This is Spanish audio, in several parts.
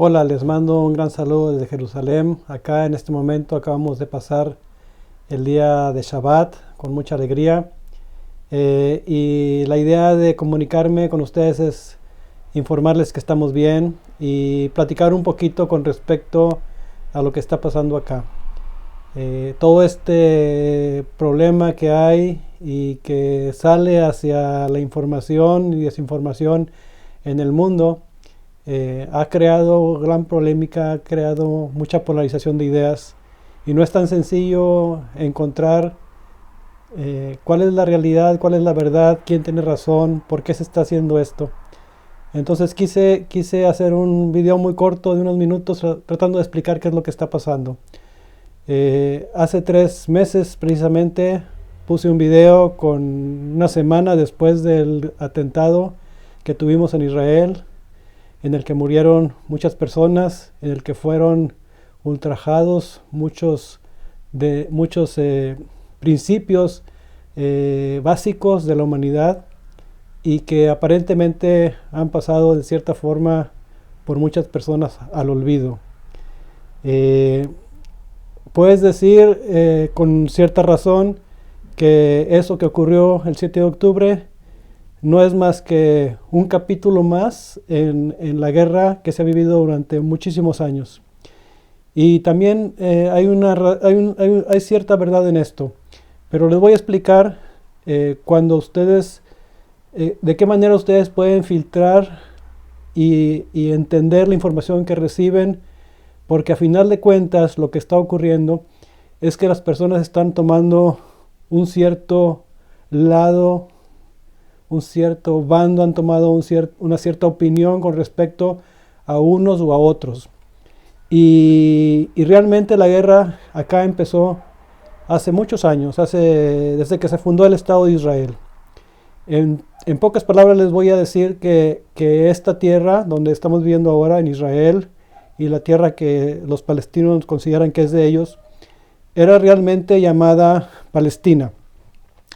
Hola, les mando un gran saludo desde Jerusalén. Acá en este momento acabamos de pasar el día de Shabbat con mucha alegría. Y la idea de comunicarme con ustedes es informarles que estamos bien y platicar un poquito con respecto a lo que está pasando acá. Todo este problema que hay y que sale hacia la información y desinformación en el mundo ha creado gran polémica, ha creado mucha polarización de ideas y no es tan sencillo encontrar cuál es la realidad, cuál es la verdad, quién tiene razón, por qué se está haciendo esto. Entonces quise hacer un video muy corto de unos minutos tratando de explicar qué es lo que está pasando. Hace 3 meses precisamente puse un video con una semana después del atentado que tuvimos en Israel, en el que murieron muchas personas, en el que fueron ultrajados muchos principios básicos de la humanidad y que aparentemente han pasado de cierta forma por muchas personas al olvido. Puedes decir con cierta razón que eso que ocurrió el 7 de octubre no es más que un capítulo más en la guerra que se ha vivido durante muchísimos años. Y también hay cierta verdad en esto, pero les voy a explicar cuando ustedes, de qué manera ustedes pueden filtrar y entender la información que reciben, porque a final de cuentas lo que está ocurriendo es que las personas están tomando un cierto lado, un cierto bando, han tomado una cierta opinión con respecto a unos o a otros. Y realmente la guerra acá empezó hace muchos años, desde que se fundó el Estado de Israel. En pocas palabras les voy a decir que esta tierra donde estamos viviendo ahora, en Israel, y la tierra que los palestinos consideran que es de ellos, era realmente llamada Palestina.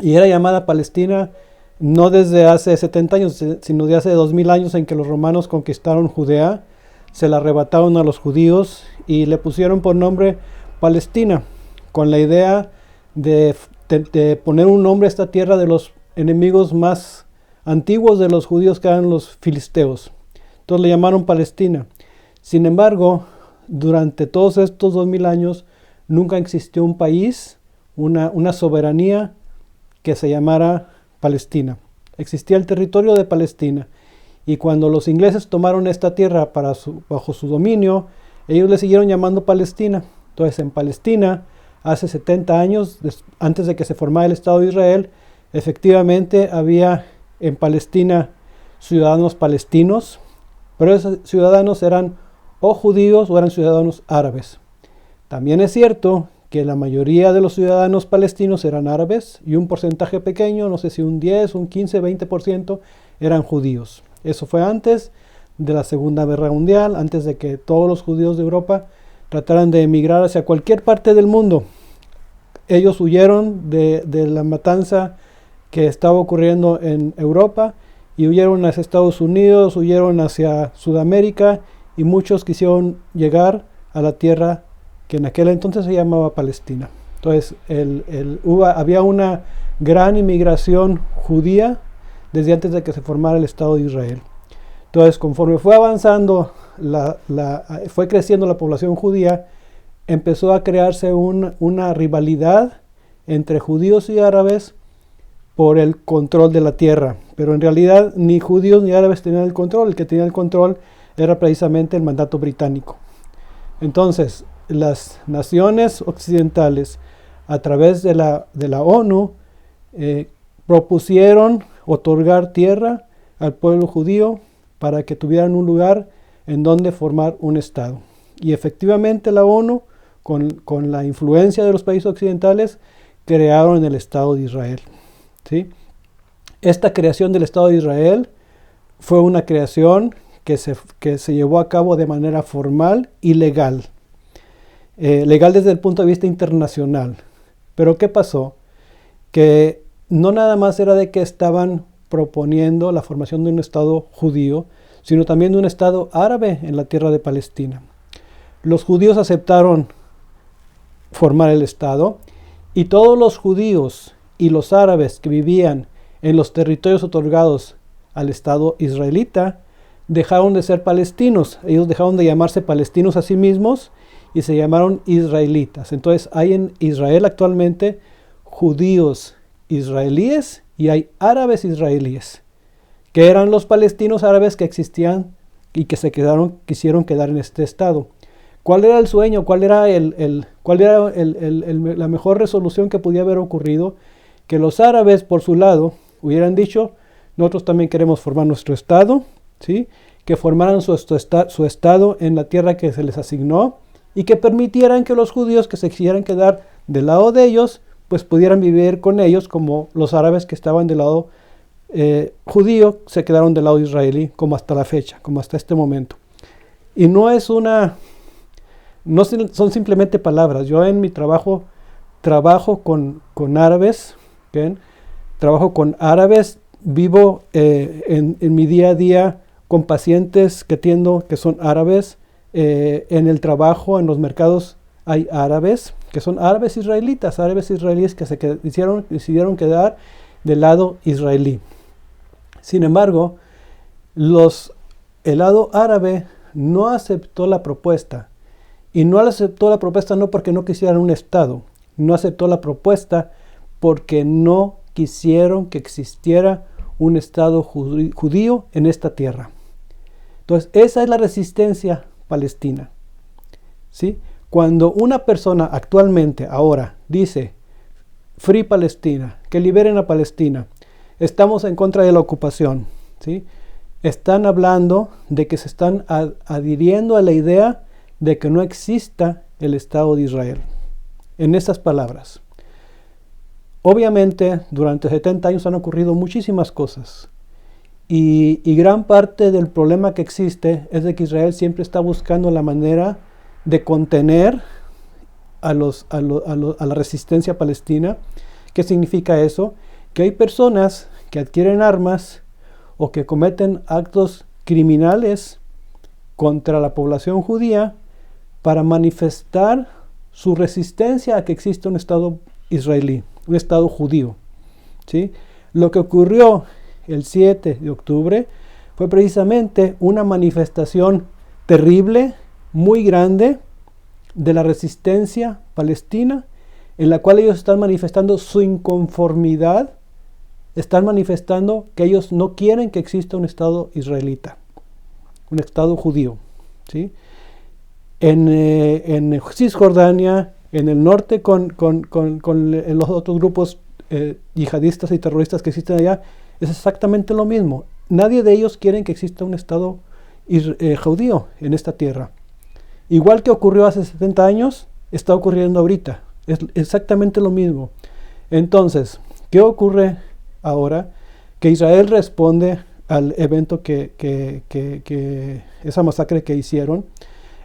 Y era llamada Palestina no desde hace 70 años, sino de hace 2000 años en que los romanos conquistaron Judea, se la arrebataron a los judíos y le pusieron por nombre Palestina, con la idea de poner un nombre a esta tierra de los enemigos más antiguos de los judíos, que eran los filisteos. Entonces le llamaron Palestina. Sin embargo, durante todos estos 2000 años nunca existió un país, una soberanía que se llamara Palestina. Existía el territorio de Palestina, y cuando los ingleses tomaron esta tierra bajo su dominio, ellos le siguieron llamando Palestina. Entonces en Palestina, hace 70 años, antes de que se formara el Estado de Israel, efectivamente había en Palestina ciudadanos palestinos, pero esos ciudadanos eran o judíos o eran ciudadanos árabes. También es cierto que la mayoría de los ciudadanos palestinos eran árabes y un porcentaje pequeño, no sé si un 10, un 15, 20%, eran judíos. Eso fue antes de la Segunda Guerra Mundial, antes de que todos los judíos de Europa trataran de emigrar hacia cualquier parte del mundo. Ellos huyeron de la matanza que estaba ocurriendo en Europa y huyeron hacia Estados Unidos, huyeron hacia Sudamérica, y muchos quisieron llegar a la tierra que en aquel entonces se llamaba Palestina. Entonces había una gran inmigración judía desde antes de que se formara el Estado de Israel. Entonces, conforme fue avanzando, fue creciendo la población judía, empezó a crearse una rivalidad entre judíos y árabes por el control de la tierra. Pero en realidad ni judíos ni árabes tenían el control. El que tenía el control era precisamente el mandato británico. Entonces, las naciones occidentales, a través de la ONU, propusieron otorgar tierra al pueblo judío para que tuvieran un lugar en donde formar un Estado. Y efectivamente la ONU, con la influencia de los países occidentales, crearon el Estado de Israel. ¿Sí? Esta creación del Estado de Israel fue una creación que se llevó a cabo de manera formal y legal. Legal desde el punto de vista internacional. Pero ¿qué pasó? Que no nada más era de que estaban proponiendo la formación de un Estado judío, sino también de un Estado árabe en la tierra de Palestina. Los judíos aceptaron formar el Estado, y todos los judíos y los árabes que vivían en los territorios otorgados al Estado israelita dejaron de ser palestinos. Ellos dejaron de llamarse palestinos a sí mismos y se llamaron israelitas. Entonces hay en Israel actualmente judíos israelíes y hay árabes israelíes, que eran los palestinos árabes que existían y que quisieron quedar en este estado. ¿Cuál era el sueño? ¿Cuál era la mejor resolución que podía haber ocurrido? Que los árabes, por su lado, hubieran dicho: nosotros también queremos formar nuestro estado, ¿sí? Que formaran su estado en la tierra que se les asignó, y que permitieran que los judíos que se quisieran quedar del lado de ellos, pues pudieran vivir con ellos, como los árabes que estaban del lado judío se quedaron del lado israelí, como hasta la fecha, como hasta este momento. Y no son simplemente palabras. Yo en mi trabajo con árabes, ¿okay? Trabajo con árabes, vivo en mi día a día con pacientes que atiendo que son árabes. En el trabajo, en los mercados, hay árabes, que son árabes israelíes que decidieron quedar del lado israelí. Sin embargo, el lado árabe no aceptó la propuesta. Y no aceptó la propuesta no porque no quisieran un Estado, no aceptó la propuesta porque no quisieron que existiera un Estado judío en esta tierra. Entonces, esa es la resistencia palestina, ¿sí? Cuando una persona actualmente, ahora, dice Free Palestina, que liberen a Palestina, estamos en contra de la ocupación, ¿sí? Están hablando de que se están adhiriendo a la idea de que no exista el Estado de Israel. En esas palabras. Obviamente, durante 70 años han ocurrido muchísimas cosas. Y gran parte del problema que existe es de que Israel siempre está buscando la manera de contener a la resistencia palestina. ¿Qué significa eso? Que hay personas que adquieren armas o que cometen actos criminales contra la población judía para manifestar su resistencia a que exista un Estado israelí, un Estado judío, ¿sí? Lo que ocurrió el 7 de octubre fue precisamente una manifestación terrible, muy grande, de la resistencia palestina, en la cual ellos están manifestando su inconformidad, están manifestando que ellos no quieren que exista un Estado israelita, un Estado judío, ¿sí? En Cisjordania, en el norte con los otros grupos yihadistas y terroristas que existen allá, es exactamente lo mismo. Nadie de ellos quiere que exista un Estado judío en esta tierra. Igual que ocurrió hace 70 años, está ocurriendo ahorita. Es exactamente lo mismo. Entonces, ¿qué ocurre ahora? Que Israel responde al evento esa masacre que hicieron.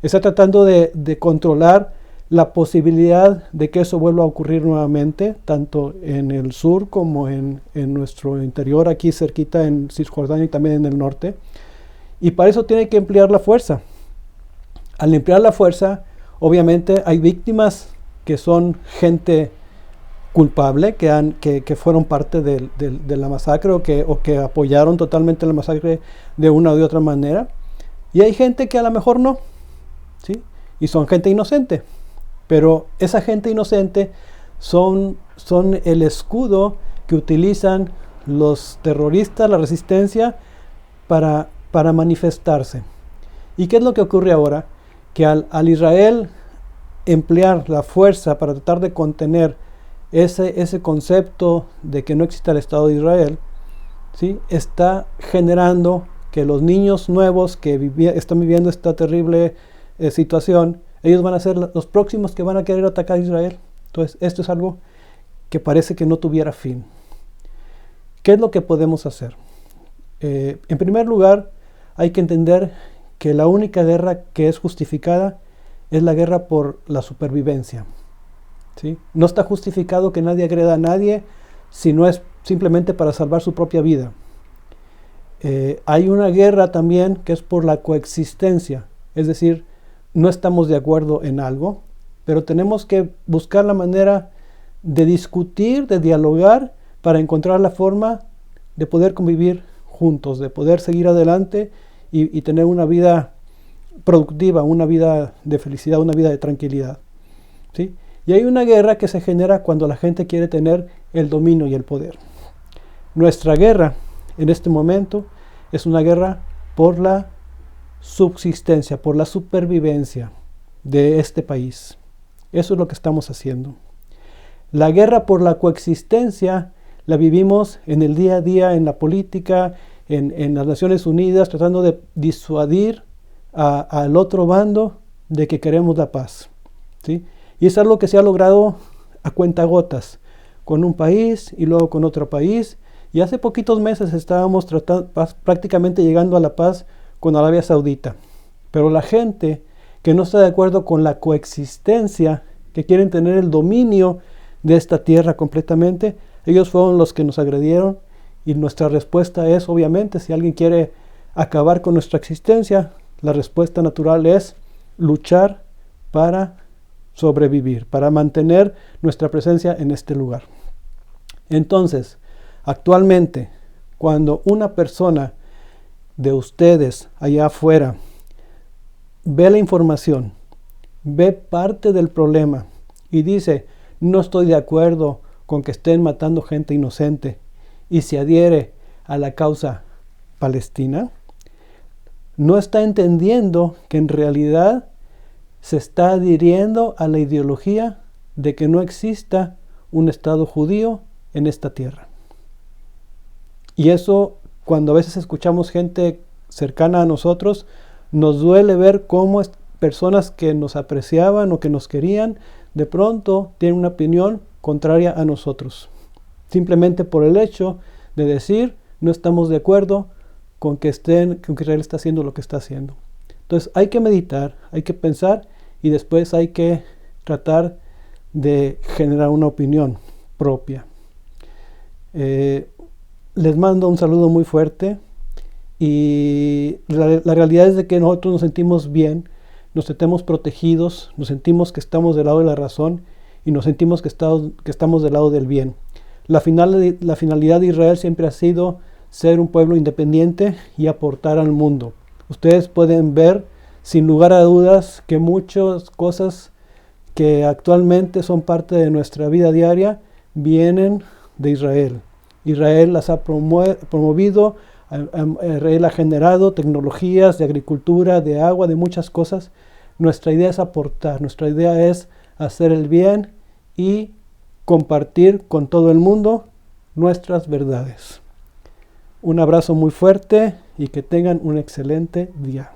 Está tratando de controlar la posibilidad de que eso vuelva a ocurrir nuevamente, tanto en el sur como en nuestro interior, aquí cerquita en Cisjordania y también en el norte. Y para eso tiene que emplear la fuerza. Al emplear la fuerza, obviamente hay víctimas que son gente culpable, que fueron parte de la masacre o que apoyaron totalmente la masacre de una u otra manera. Y hay gente que a lo mejor no, ¿sí? Y son gente inocente. Pero esa gente inocente son el escudo que utilizan los terroristas, la resistencia, para manifestarse. ¿Y qué es lo que ocurre ahora? Que al Israel emplear la fuerza para tratar de contener ese concepto de que no exista el Estado de Israel, ¿sí? Está generando que los niños nuevos que están viviendo esta terrible situación, ellos van a ser los próximos que van a querer atacar a Israel. Entonces, esto es algo que parece que no tuviera fin. ¿Qué es lo que podemos hacer? En primer lugar, hay que entender que la única guerra que es justificada es la guerra por la supervivencia, ¿sí? No está justificado que nadie agreda a nadie si no es simplemente para salvar su propia vida. Hay una guerra también que es por la coexistencia, es decir, no estamos de acuerdo en algo, pero tenemos que buscar la manera de discutir, de dialogar, para encontrar la forma de poder convivir juntos, de poder seguir adelante y tener una vida productiva, una vida de felicidad, una vida de tranquilidad, ¿sí? Y hay una guerra que se genera cuando la gente quiere tener el dominio y el poder. Nuestra guerra en este momento es una guerra por la subsistencia, por la supervivencia de este país. Eso es lo que estamos haciendo. La guerra por la coexistencia la vivimos en el día a día, en la política, en las Naciones Unidas, tratando de disuadir al otro bando de que queremos la paz, ¿sí? Y es algo que se ha logrado a cuentagotas, con un país y luego con otro país. Y hace poquitos meses estábamos prácticamente llegando a la paz con Arabia Saudita. Pero la gente que no está de acuerdo con la coexistencia, que quieren tener el dominio de esta tierra completamente, ellos fueron los que nos agredieron. Y nuestra respuesta es, obviamente, si alguien quiere acabar con nuestra existencia, la respuesta natural es luchar para sobrevivir, para mantener nuestra presencia en este lugar. Entonces, actualmente, cuando una persona de ustedes allá afuera ve la información, ve parte del problema y dice, no estoy de acuerdo con que estén matando gente inocente, y se adhiere a la causa palestina, no está entendiendo que en realidad se está adhiriendo a la ideología de que no exista un Estado judío en esta tierra. Y eso, cuando a veces escuchamos gente cercana a nosotros, nos duele ver cómo personas que nos apreciaban o que nos querían, de pronto tienen una opinión contraria a nosotros. Simplemente por el hecho de decir, no estamos de acuerdo con que Israel está haciendo lo que está haciendo. Entonces hay que meditar, hay que pensar y después hay que tratar de generar una opinión propia. Les mando un saludo muy fuerte y la realidad es de que nosotros nos sentimos bien, nos sentimos protegidos, nos sentimos que estamos del lado de la razón y nos sentimos que estamos del lado del bien. La finalidad de Israel siempre ha sido ser un pueblo independiente y aportar al mundo. Ustedes pueden ver, sin lugar a dudas, que muchas cosas que actualmente son parte de nuestra vida diaria vienen de Israel. Israel las ha promovido, Israel ha generado tecnologías de agricultura, de agua, de muchas cosas. Nuestra idea es aportar, nuestra idea es hacer el bien y compartir con todo el mundo nuestras verdades. Un abrazo muy fuerte y que tengan un excelente día.